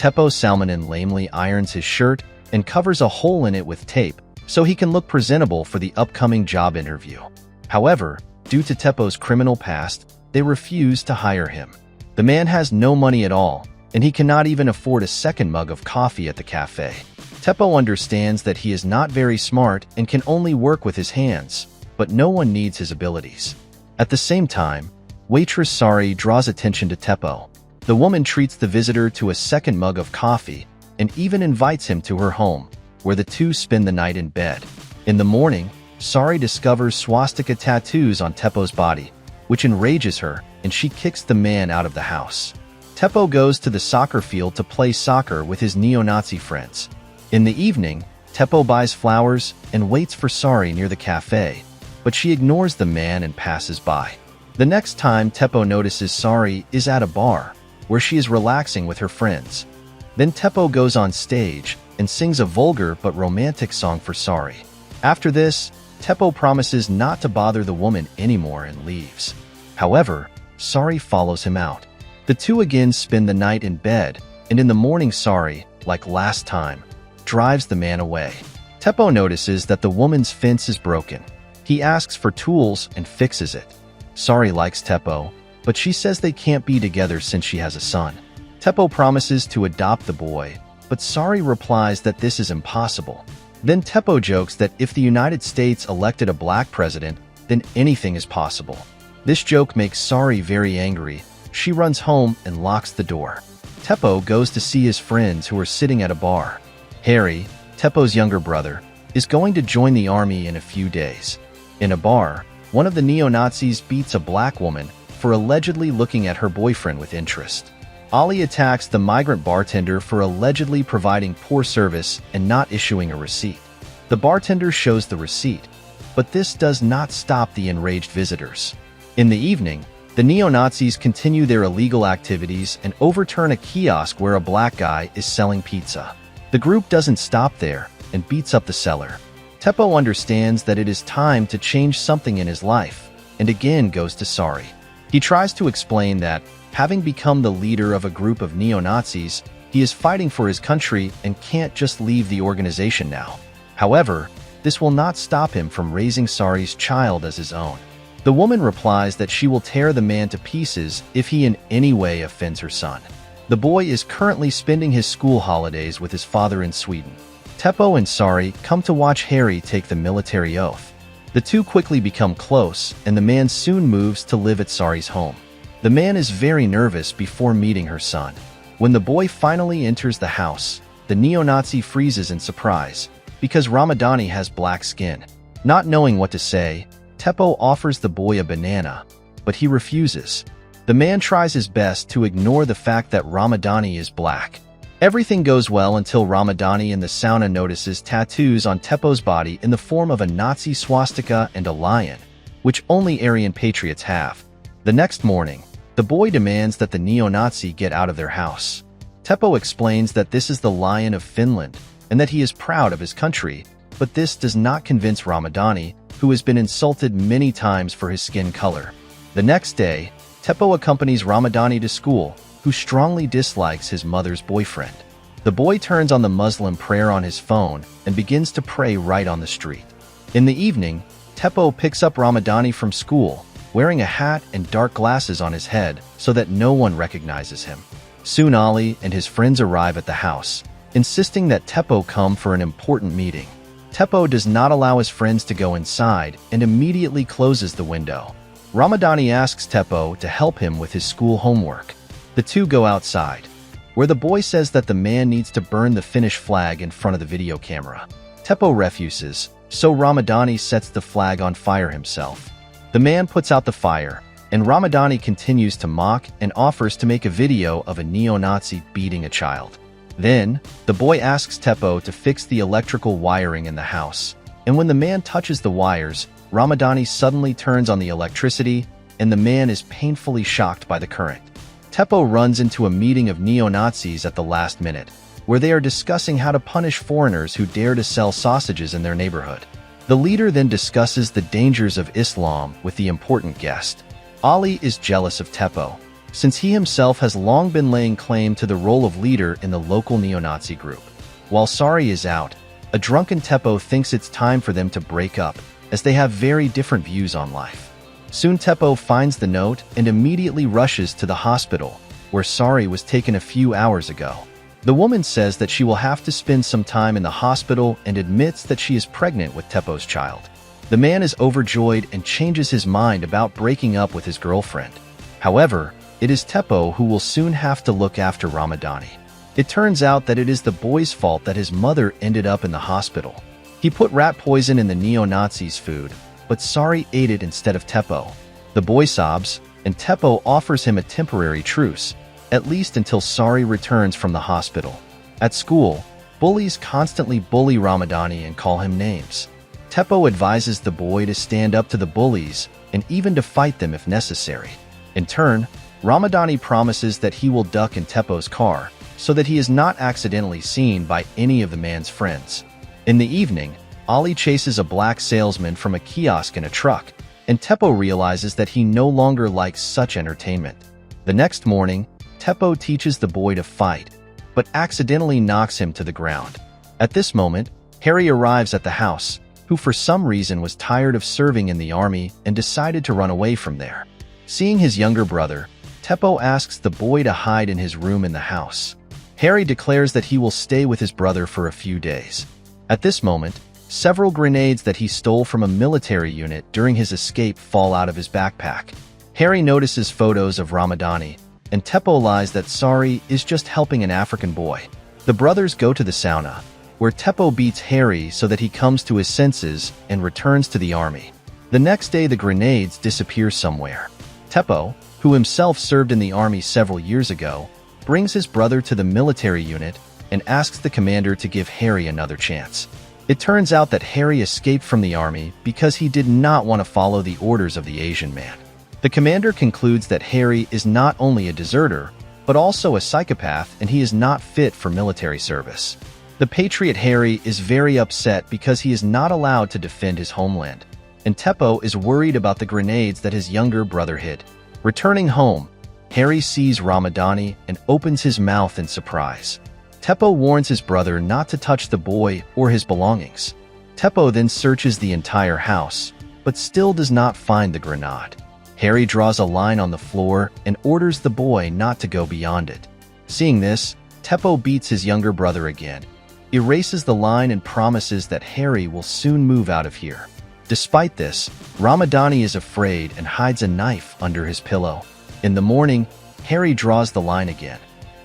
Teppo Salmanen lamely irons his shirt and covers a hole in it with tape so he can look presentable for the upcoming job interview. However, due to Teppo's criminal past, they refuse to hire him. The man has no money at all, and he cannot even afford a second mug of coffee at the cafe. Teppo understands that he is not very smart and can only work with his hands, but no one needs his abilities. At the same time, waitress Sari draws attention to Teppo. The woman treats the visitor to a second mug of coffee and even invites him to her home, where the two spend the night in bed. In the morning, Sari discovers swastika tattoos on Teppo's body, which enrages her, and she kicks the man out of the house. Teppo goes to the soccer field to play soccer with his neo-Nazi friends. In the evening, Teppo buys flowers and waits for Sari near the cafe, but she ignores the man and passes by. The next time Teppo notices Sari is at a bar, where she is relaxing with her friends. Then Teppo goes on stage and sings a vulgar but romantic song for Sari. After this, Teppo promises not to bother the woman anymore and leaves. However, Sari follows him out. The two again spend the night in bed, and in the morning Sari, like last time, drives the man away. Teppo notices that the woman's fence is broken. He asks for tools and fixes it. Sari likes Teppo, but she says they can't be together since she has a son. Teppo promises to adopt the boy, but Sari replies that this is impossible. Then Teppo jokes that if the United States elected a black president, then anything is possible. This joke makes Sari very angry. She runs home and locks the door. Teppo goes to see his friends who are sitting at a bar. Harry, Teppo's younger brother, is going to join the army in a few days. In a bar, one of the neo-Nazis beats a black woman for allegedly looking at her boyfriend with interest. Ali attacks the migrant bartender for allegedly providing poor service and not issuing a receipt. The bartender shows the receipt, but this does not stop the enraged visitors. In the evening, the neo-Nazis continue their illegal activities and overturn a kiosk where a black guy is selling pizza. The group doesn't stop there and beats up the seller. Teppo understands that it is time to change something in his life and again goes to Sari. He tries to explain that, having become the leader of a group of neo-Nazis, he is fighting for his country and can't just leave the organization now. However, this will not stop him from raising Sari's child as his own. The woman replies that she will tear the man to pieces if he in any way offends her son. The boy is currently spending his school holidays with his father in Sweden. Teppo and Sari come to watch Harry take the military oath. The two quickly become close, and the man soon moves to live at Sari's home. The man is very nervous before meeting her son. When the boy finally enters the house, the neo-Nazi freezes in surprise, because Ramadani has black skin. Not knowing what to say, Teppo offers the boy a banana, but he refuses. The man tries his best to ignore the fact that Ramadani is black. Everything goes well until Ramadani in the sauna notices tattoos on Teppo's body in the form of a Nazi swastika and a lion, which only Aryan patriots have. The next morning, the boy demands that the neo-Nazi get out of their house. Teppo explains that this is the Lion of Finland and that he is proud of his country, but this does not convince Ramadani, who has been insulted many times for his skin color. The next day, Teppo accompanies Ramadani to school, who strongly dislikes his mother's boyfriend. The boy turns on the Muslim prayer on his phone and begins to pray right on the street. In the evening, Teppo picks up Ramadani from school, wearing a hat and dark glasses on his head so that no one recognizes him. Soon Ali and his friends arrive at the house, insisting that Teppo come for an important meeting. Teppo does not allow his friends to go inside and immediately closes the window. Ramadani asks Teppo to help him with his school homework. The two go outside, where the boy says that the man needs to burn the Finnish flag in front of the video camera. Teppo refuses, so Ramadani sets the flag on fire himself. The man puts out the fire, and Ramadani continues to mock and offers to make a video of a neo-Nazi beating a child. Then, the boy asks Teppo to fix the electrical wiring in the house, and when the man touches the wires, Ramadani suddenly turns on the electricity, and the man is painfully shocked by the current. Teppo runs into a meeting of neo-Nazis at the last minute, where they are discussing how to punish foreigners who dare to sell sausages in their neighborhood. The leader then discusses the dangers of Islam with the important guest. Ali is jealous of Teppo, since he himself has long been laying claim to the role of leader in the local neo-Nazi group. While Sari is out, a drunken Teppo thinks it's time for them to break up, as they have very different views on life. Soon Teppo finds the note and immediately rushes to the hospital, where Sari was taken a few hours ago. The woman says that she will have to spend some time in the hospital and admits that she is pregnant with Teppo's child. The man is overjoyed and changes his mind about breaking up with his girlfriend. However, it is Teppo who will soon have to look after Ramadani. It turns out that it is the boy's fault that his mother ended up in the hospital. He put rat poison in the neo-Nazis' food, but Sari ate it instead of Teppo. The boy sobs, and Teppo offers him a temporary truce, at least until Sari returns from the hospital. At school, bullies constantly bully Ramadani and call him names. Teppo advises the boy to stand up to the bullies and even to fight them if necessary. In turn, Ramadani promises that he will duck in Teppo's car so that he is not accidentally seen by any of the man's friends. In the evening, Ali chases a black salesman from a kiosk in a truck, and Teppo realizes that he no longer likes such entertainment. The next morning, Teppo teaches the boy to fight, but accidentally knocks him to the ground. At this moment, Harry arrives at the house, who for some reason was tired of serving in the army and decided to run away from there. Seeing his younger brother, Teppo asks the boy to hide in his room in the house. Harry declares that he will stay with his brother for a few days. At this moment, several grenades that he stole from a military unit during his escape fall out of his backpack. Harry notices photos of Ramadani, and Teppo lies that Sari is just helping an African boy. The brothers go to the sauna, where Teppo beats Harry so that he comes to his senses and returns to the army. The next day, the grenades disappear somewhere. Teppo, who himself served in the army several years ago, brings his brother to the military unit and asks the commander to give Harry another chance. It turns out that Harry escaped from the army because he did not want to follow the orders of the Asian man. The commander concludes that Harry is not only a deserter, but also a psychopath, and he is not fit for military service. The patriot Harry is very upset because he is not allowed to defend his homeland, and Teppo is worried about the grenades that his younger brother hid. Returning home, Harry sees Ramadani and opens his mouth in surprise. Teppo warns his brother not to touch the boy or his belongings. Teppo then searches the entire house, but still does not find the grenade. Harry draws a line on the floor and orders the boy not to go beyond it. Seeing this, Teppo beats his younger brother again, erases the line, and promises that Harry will soon move out of here. Despite this, Ramadani is afraid and hides a knife under his pillow. In the morning, Harry draws the line again,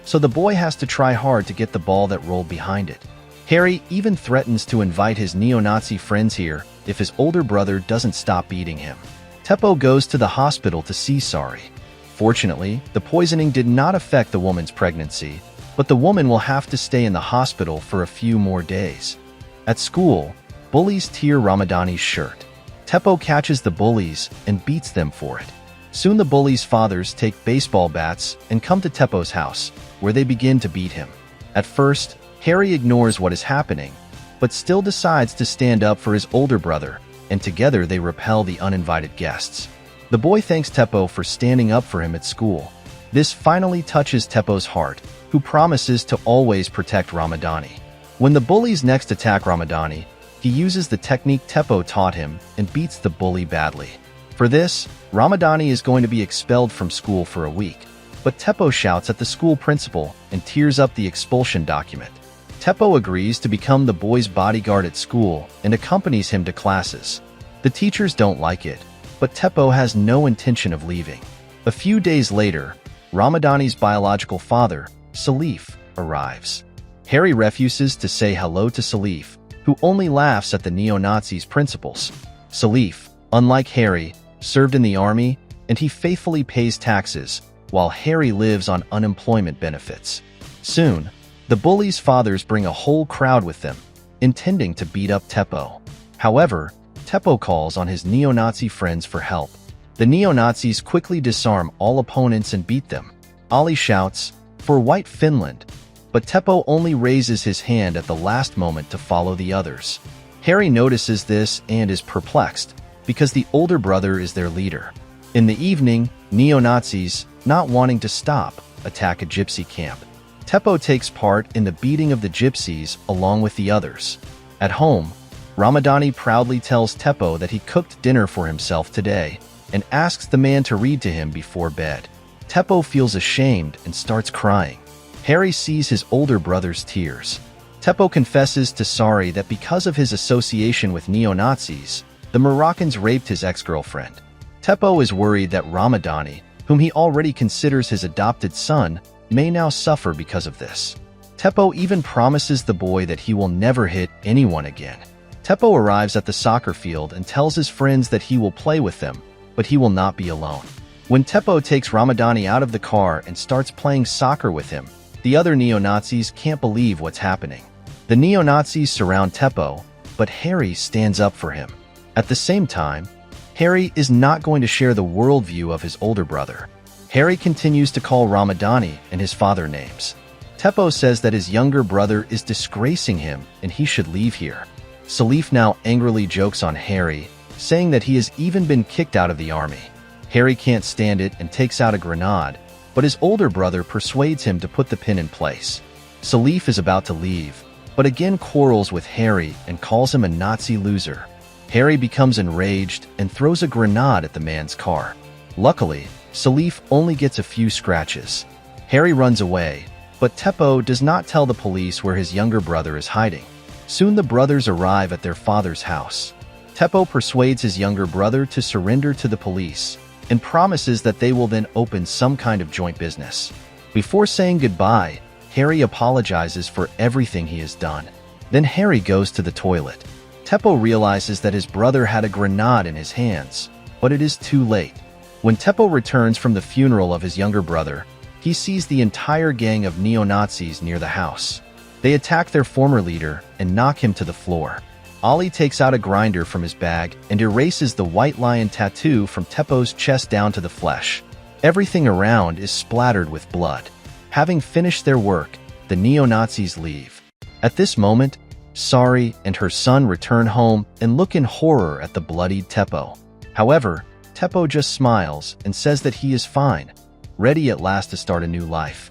so the boy has to try hard to get the ball that rolled behind it. Harry even threatens to invite his neo-Nazi friends here if his older brother doesn't stop beating him. Teppo goes to the hospital to see Sari. Fortunately, the poisoning did not affect the woman's pregnancy, but the woman will have to stay in the hospital for a few more days. At school, bullies tear Ramadani's shirt. Teppo catches the bullies and beats them for it. Soon the bullies' fathers take baseball bats and come to Teppo's house, where they begin to beat him. At first, Harry ignores what is happening, but still decides to stand up for his older brother, and together they repel the uninvited guests. The boy thanks Teppo for standing up for him at school. This finally touches Teppo's heart, who promises to always protect Ramadani. When the bullies next attack Ramadani, he uses the technique Teppo taught him and beats the bully badly. For this, Ramadani is going to be expelled from school for a week, but Teppo shouts at the school principal and tears up the expulsion document. Teppo agrees to become the boy's bodyguard at school and accompanies him to classes. The teachers don't like it, but Teppo has no intention of leaving. A few days later, Ramadani's biological father, Salif, arrives. Harry refuses to say hello to Salif, who only laughs at the neo-Nazis' principles. Salif, unlike Harry, served in the army, and he faithfully pays taxes, while Harry lives on unemployment benefits. Soon, the bullies' fathers bring a whole crowd with them, intending to beat up Teppo. However, Teppo calls on his neo-Nazi friends for help. The neo-Nazis quickly disarm all opponents and beat them. Ali shouts, "For White Finland," but Teppo only raises his hand at the last moment to follow the others. Harry notices this and is perplexed, because the older brother is their leader. In the evening, neo-Nazis, not wanting to stop, attack a gypsy camp. Teppo takes part in the beating of the gypsies along with the others. At home, Ramadani proudly tells Teppo that he cooked dinner for himself today and asks the man to read to him before bed. Teppo feels ashamed and starts crying. Harry sees his older brother's tears. Teppo confesses to Sari that because of his association with neo-Nazis, the Moroccans raped his ex-girlfriend. Teppo is worried that Ramadani, whom he already considers his adopted son, may now suffer because of this. Teppo even promises the boy that he will never hit anyone again. Teppo arrives at the soccer field and tells his friends that he will play with them, but he will not be alone. When Teppo takes Ramadani out of the car and starts playing soccer with him, the other neo-Nazis can't believe what's happening. The neo-Nazis surround Teppo, but Harry stands up for him. At the same time, Harry is not going to share the worldview of his older brother. Harry continues to call Ramadani and his father names. Teppo says that his younger brother is disgracing him and he should leave here. Salif now angrily jokes on Harry, saying that he has even been kicked out of the army. Harry can't stand it and takes out a grenade, but his older brother persuades him to put the pin in place. Salif is about to leave, but again quarrels with Harry and calls him a Nazi loser. Harry becomes enraged and throws a grenade at the man's car. Luckily, Salif only gets a few scratches. Harry runs away, but Teppo does not tell the police where his younger brother is hiding. Soon the brothers arrive at their father's house. Teppo persuades his younger brother to surrender to the police and promises that they will then open some kind of joint business. Before saying goodbye, Harry apologizes for everything he has done. Then Harry goes to the toilet. Teppo realizes that his brother had a grenade in his hands, but it is too late. When Teppo returns from the funeral of his younger brother, he sees the entire gang of neo-Nazis near the house. They attack their former leader and knock him to the floor. Ali takes out a grinder from his bag and erases the white lion tattoo from Teppo's chest down to the flesh. Everything around is splattered with blood. Having finished their work, the neo-Nazis leave. At this moment, Sari and her son return home and look in horror at the bloodied Teppo. However, Teppo just smiles and says that he is fine, ready at last to start a new life.